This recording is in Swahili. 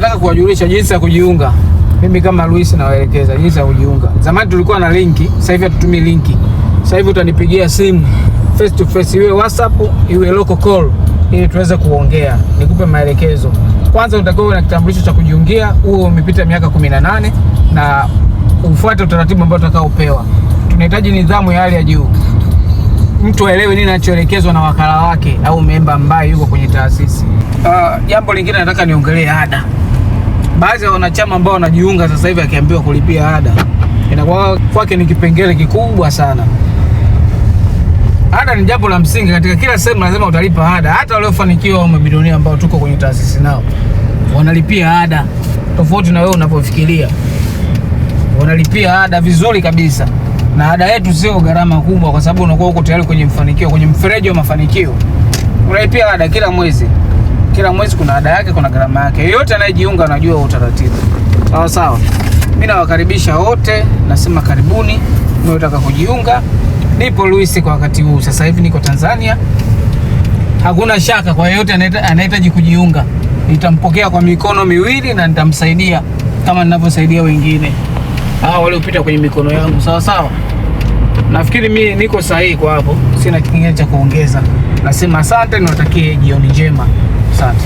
nataka kuwajulisha jinsi ya kujiunga. Mimi kama Luis nawaelekeza jinsi ya kujiunga. Zamani tulikuwa na linki, sasa hivi hatutumii linki. Sasa hivi utanipigia simu face to face, iwe WhatsApp, iwe local call, ili tuweze kuongea. Nikupe maelekezo. Kwanza utakuwa na kitambulisho cha kujiungia, uwe umepita miaka 18 na ufuate utaratibu ambao utakaopewa. Tunahitaji nidhamu ya hali ya juu. Mtu aelewe nini anachoelekezwa na wakala wake au memba ambaye yuko kwenye taasisi. Jambo lingine nataka niongelee ada. Baadhi ya wanachama ambao wanajiunga sasa hivi akiambiwa kulipia ada, inakuwa kwake ni kipengele kikubwa sana. Ada ni jambo la msingi katika kila sehemu, lazima utalipa ada. Hata waliofanikiwa au mabilionea ambao tuko kwenye taasisi nao wanalipia ada, tofauti na wewe unapofikiria. Wanalipia ada vizuri kabisa. Na ada yetu sio gharama kubwa, kwa sababu unakuwa uko tayari kwenye mafanikio, kwenye mfereji wa mafanikio. Unalipia ada kila mwezi. Kila mwezi kuna ada yake, kuna gharama yake. Yeyote anayejiunga anajua utaratibu. Sawa sawa. Mimi nawakaribisha wote, nasema karibuni. Mnataka kujiunga. Nipo Luis kwa wakati huu. Sasa hivi niko Tanzania. Hakuna shaka kwa yeyote anahitaji kujiunga. Nitampokea kwa mikono miwili na nitamsaidia kama ninavyosaidia wengine waliopita kwenye mikono yangu. Sawa sawa. Nafikiri mimi niko sahihi kwa hapo. Sina kingine cha kuongeza. Nasema asante, niwatakie jioni njema. Asante.